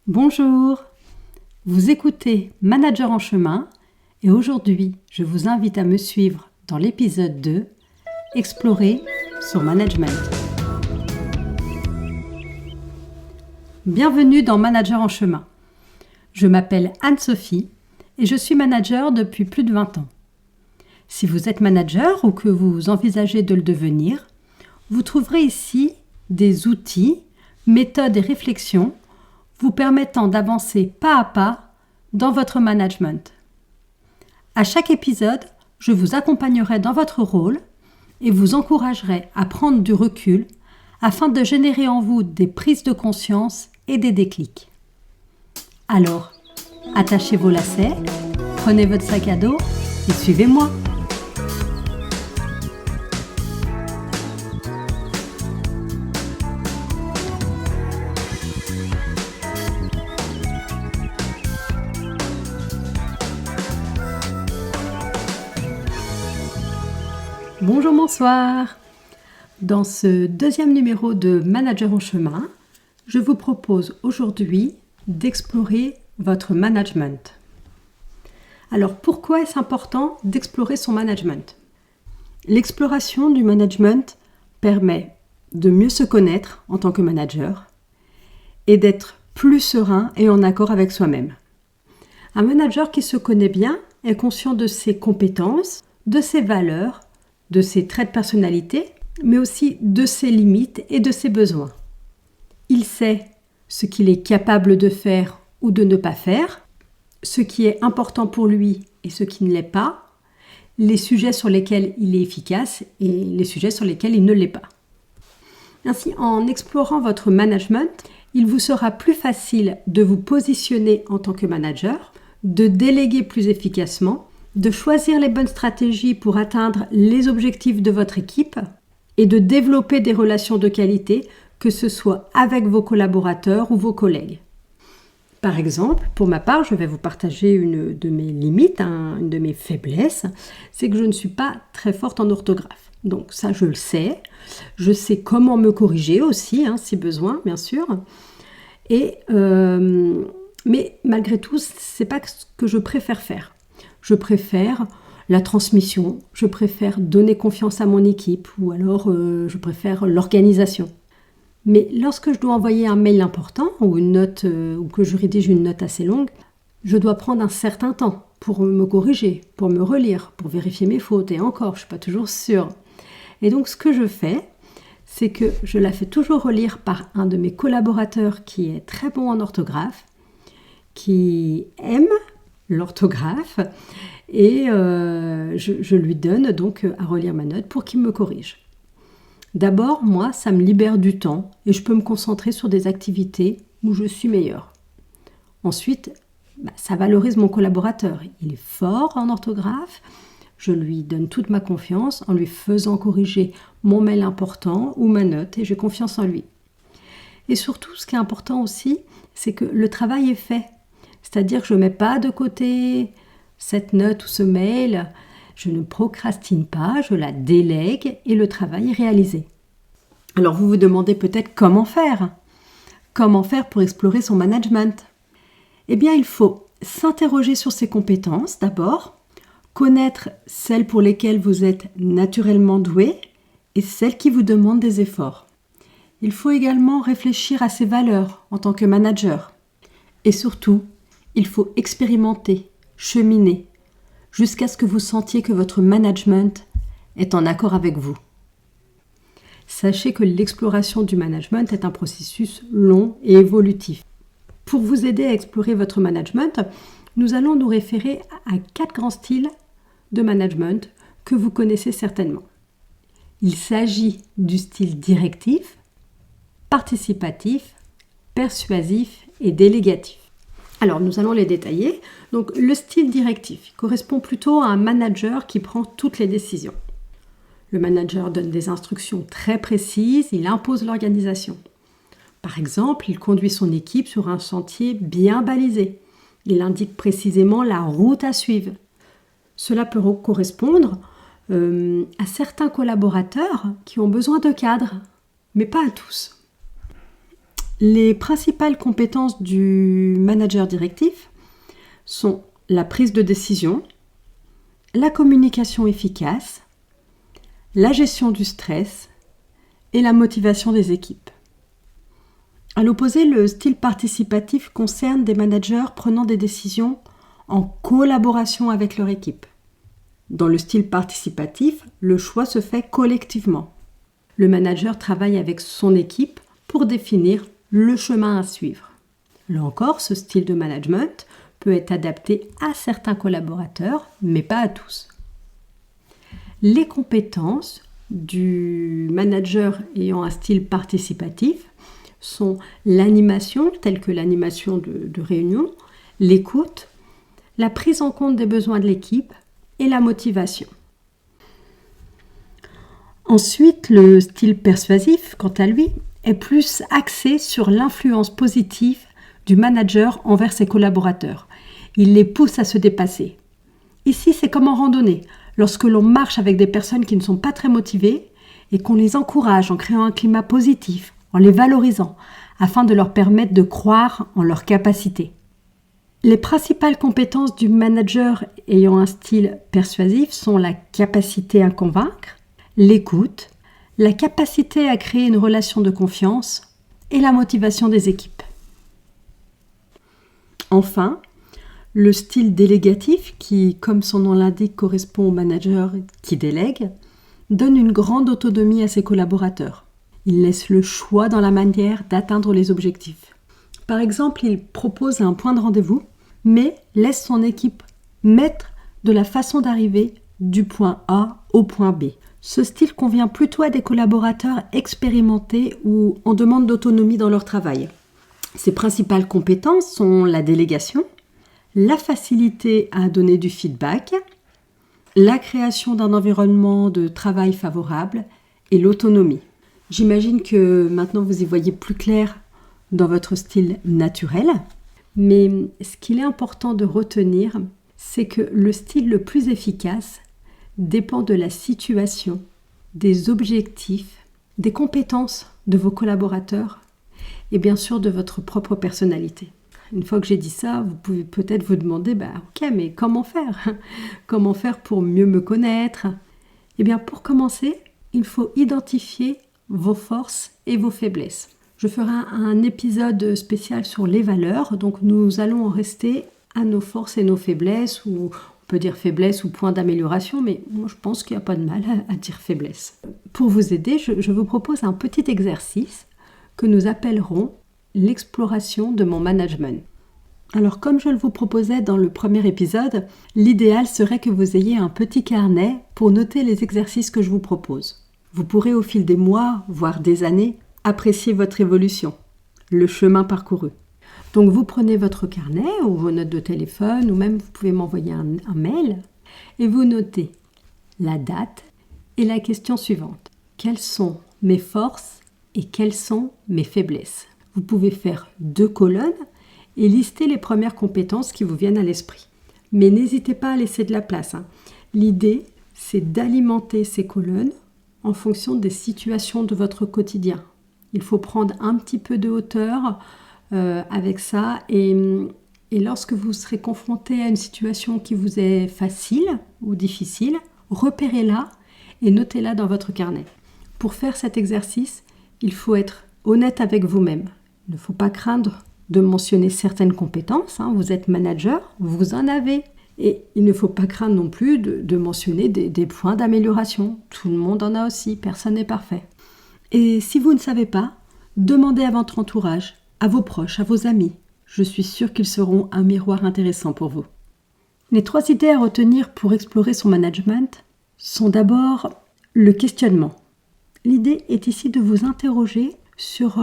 Bonjour, vous écoutez Manager en chemin et aujourd'hui je vous invite à me suivre dans l'épisode 2, Explorer son management. Bienvenue dans Manager en chemin. Je m'appelle Anne-Sophie et je suis manager depuis plus de 20 ans. Si vous êtes manager ou que vous envisagez de le devenir, vous trouverez ici des outils, méthodes et réflexions vous permettant d'avancer pas à pas dans votre management. À chaque épisode, je vous accompagnerai dans votre rôle et vous encouragerai à prendre du recul afin de générer en vous des prises de conscience et des déclics. Alors, attachez vos lacets, prenez votre sac à dos et suivez-moi. Bonjour, bonsoir. Dans ce deuxième numéro de Manager en chemin, je vous propose aujourd'hui d'explorer votre management. Alors, pourquoi est-ce important d'explorer son management ? L'exploration du management permet de mieux se connaître en tant que manager et d'être plus serein et en accord avec soi-même. Un manager qui se connaît bien est conscient de ses compétences, de ses valeurs, de ses traits de personnalité, mais aussi de ses limites et de ses besoins. Il sait ce qu'il est capable de faire ou de ne pas faire, ce qui est important pour lui et ce qui ne l'est pas, les sujets sur lesquels il est efficace et les sujets sur lesquels il ne l'est pas. Ainsi, en explorant votre management, il vous sera plus facile de vous positionner en tant que manager, de déléguer plus efficacement, de choisir les bonnes stratégies pour atteindre les objectifs de votre équipe et de développer des relations de qualité, que ce soit avec vos collaborateurs ou vos collègues. Par exemple, pour ma part, je vais vous partager une de mes limites, une de mes faiblesses, c'est que je ne suis pas très forte en orthographe. Donc ça, je le sais. Je sais comment me corriger aussi, si besoin, bien sûr. Mais malgré tout, ce n'est pas ce que je préfère faire. Je préfère la transmission, je préfère donner confiance à mon équipe ou alors je préfère l'organisation. Mais lorsque je dois envoyer un mail important ou une note ou que je rédige une note assez longue, je dois prendre un certain temps pour me corriger, pour me relire, pour vérifier mes fautes et encore, je ne suis pas toujours sûre. Et donc ce que je fais, c'est que je la fais toujours relire par un de mes collaborateurs qui est très bon en orthographe, qui aime l'orthographe et je lui donne donc à relire ma note pour qu'il me corrige. D'abord, moi, ça me libère du temps et je peux me concentrer sur des activités où je suis meilleure. Ensuite, ça valorise mon collaborateur. Il est fort en orthographe, je lui donne toute ma confiance en lui faisant corriger mon mail important ou ma note et j'ai confiance en lui. Et surtout, ce qui est important aussi, c'est que le travail est fait. C'est-à-dire que je ne mets pas de côté cette note ou ce mail, je ne procrastine pas, je la délègue et le travail est réalisé. Alors vous vous demandez peut-être comment faire. Comment faire pour explorer son management ? Eh bien, il faut s'interroger sur ses compétences d'abord, connaître celles pour lesquelles vous êtes naturellement doué et celles qui vous demandent des efforts. Il faut également réfléchir à ses valeurs en tant que manager. Et surtout, il faut expérimenter, cheminer, jusqu'à ce que vous sentiez que votre management est en accord avec vous. Sachez que l'exploration du management est un processus long et évolutif. Pour vous aider à explorer votre management, nous allons nous référer à 4 grands styles de management que vous connaissez certainement. Il s'agit du style directif, participatif, persuasif et délégatif. Alors, nous allons les détailler. Donc, le style directif correspond plutôt à un manager qui prend toutes les décisions. Le manager donne des instructions très précises, il impose l'organisation. Par exemple, il conduit son équipe sur un sentier bien balisé. Il indique précisément la route à suivre. Cela peut correspondre à certains collaborateurs qui ont besoin de cadres, mais pas à tous. Les principales compétences du manager directif sont la prise de décision, la communication efficace, la gestion du stress et la motivation des équipes. À l'opposé, le style participatif concerne des managers prenant des décisions en collaboration avec leur équipe. Dans le style participatif, le choix se fait collectivement. Le manager travaille avec son équipe pour définir le chemin à suivre. Là encore, ce style de management peut être adapté à certains collaborateurs, mais pas à tous. Les compétences du manager ayant un style participatif sont l'animation, telle que l'animation de réunion, l'écoute, la prise en compte des besoins de l'équipe et la motivation. Ensuite, le style persuasif, quant à lui, est plus axé sur l'influence positive du manager envers ses collaborateurs. Il les pousse à se dépasser. Ici, c'est comme en randonnée, lorsque l'on marche avec des personnes qui ne sont pas très motivées et qu'on les encourage en créant un climat positif, en les valorisant, afin de leur permettre de croire en leurs capacités. Les principales compétences du manager ayant un style persuasif sont la capacité à convaincre, l'écoute, la capacité à créer une relation de confiance et la motivation des équipes. Enfin, le style délégatif, qui, comme son nom l'indique, correspond au manager qui délègue, donne une grande autonomie à ses collaborateurs. Il laisse le choix dans la manière d'atteindre les objectifs. Par exemple, il propose un point de rendez-vous, mais laisse son équipe maître de la façon d'arriver du point A au point B. Ce style convient plutôt à des collaborateurs expérimentés ou en demande d'autonomie dans leur travail. Ses principales compétences sont la délégation, la facilité à donner du feedback, la création d'un environnement de travail favorable et l'autonomie. J'imagine que maintenant vous y voyez plus clair dans votre style naturel, mais ce qu'il est important de retenir, c'est que le style le plus efficace dépend de la situation, des objectifs, des compétences de vos collaborateurs et bien sûr de votre propre personnalité. Une fois que j'ai dit ça, vous pouvez peut-être vous demander, ok, mais comment faire ? Comment faire pour mieux me connaître ? Eh bien, pour commencer, il faut identifier vos forces et vos faiblesses. Je ferai un épisode spécial sur les valeurs, donc nous allons en rester à nos forces et nos faiblesses, ou on peut dire faiblesse ou point d'amélioration, mais moi je pense qu'il n'y a pas de mal à dire faiblesse. Pour vous aider, je vous propose un petit exercice que nous appellerons l'exploration de mon management. Alors comme je le vous proposais dans le premier épisode, l'idéal serait que vous ayez un petit carnet pour noter les exercices que je vous propose. Vous pourrez au fil des mois, voire des années, apprécier votre évolution, le chemin parcouru. Donc vous prenez votre carnet ou vos notes de téléphone ou même vous pouvez m'envoyer un mail et vous notez la date et la question suivante. Quelles sont mes forces et quelles sont mes faiblesses ? Vous pouvez faire 2 colonnes et lister les premières compétences qui vous viennent à l'esprit. Mais n'hésitez pas à laisser de la place. L'idée, c'est d'alimenter ces colonnes en fonction des situations de votre quotidien. Il faut prendre un petit peu de hauteur avec ça et lorsque vous serez confronté à une situation qui vous est facile ou difficile, repérez-la et notez-la dans votre carnet. Pour faire cet exercice, il faut être honnête avec vous-même. Il ne faut pas craindre de mentionner certaines compétences. Vous êtes manager, vous en avez. Et il ne faut pas craindre non plus de mentionner des points d'amélioration. Tout le monde en a aussi, personne n'est parfait. Et si vous ne savez pas, demandez à votre entourage, à vos proches, à vos amis. Je suis sûre qu'ils seront un miroir intéressant pour vous. Les 3 idées à retenir pour explorer son management sont d'abord le questionnement. L'idée est ici de vous interroger sur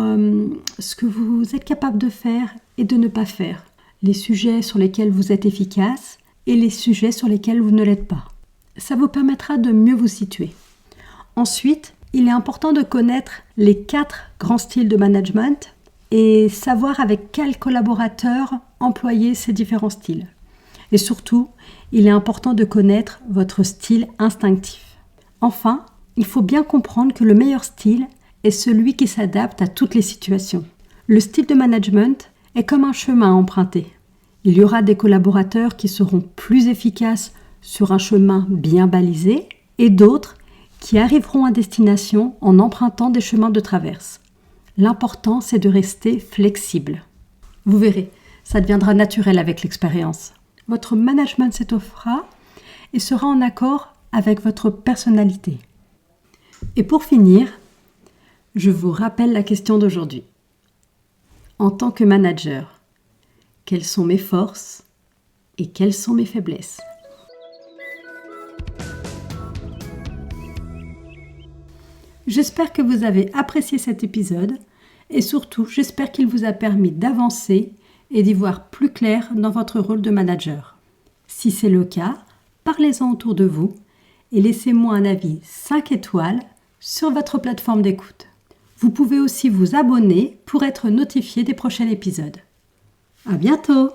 ce que vous êtes capable de faire et de ne pas faire, les sujets sur lesquels vous êtes efficace et les sujets sur lesquels vous ne l'êtes pas. Ça vous permettra de mieux vous situer. Ensuite, il est important de connaître les 4 grands styles de management et savoir avec quels collaborateurs employer ces différents styles. Et surtout, il est important de connaître votre style instinctif. Enfin, il faut bien comprendre que le meilleur style est celui qui s'adapte à toutes les situations. Le style de management est comme un chemin à emprunter. Il y aura des collaborateurs qui seront plus efficaces sur un chemin bien balisé et d'autres qui arriveront à destination en empruntant des chemins de traverse. L'important, c'est de rester flexible. Vous verrez, ça deviendra naturel avec l'expérience. Votre management s'étoffera et sera en accord avec votre personnalité. Et pour finir, je vous rappelle la question d'aujourd'hui. En tant que manager, quelles sont mes forces et quelles sont mes faiblesses ? J'espère que vous avez apprécié cet épisode et surtout, j'espère qu'il vous a permis d'avancer et d'y voir plus clair dans votre rôle de manager. Si c'est le cas, parlez-en autour de vous et laissez-moi un avis 5 étoiles sur votre plateforme d'écoute. Vous pouvez aussi vous abonner pour être notifié des prochains épisodes. À bientôt!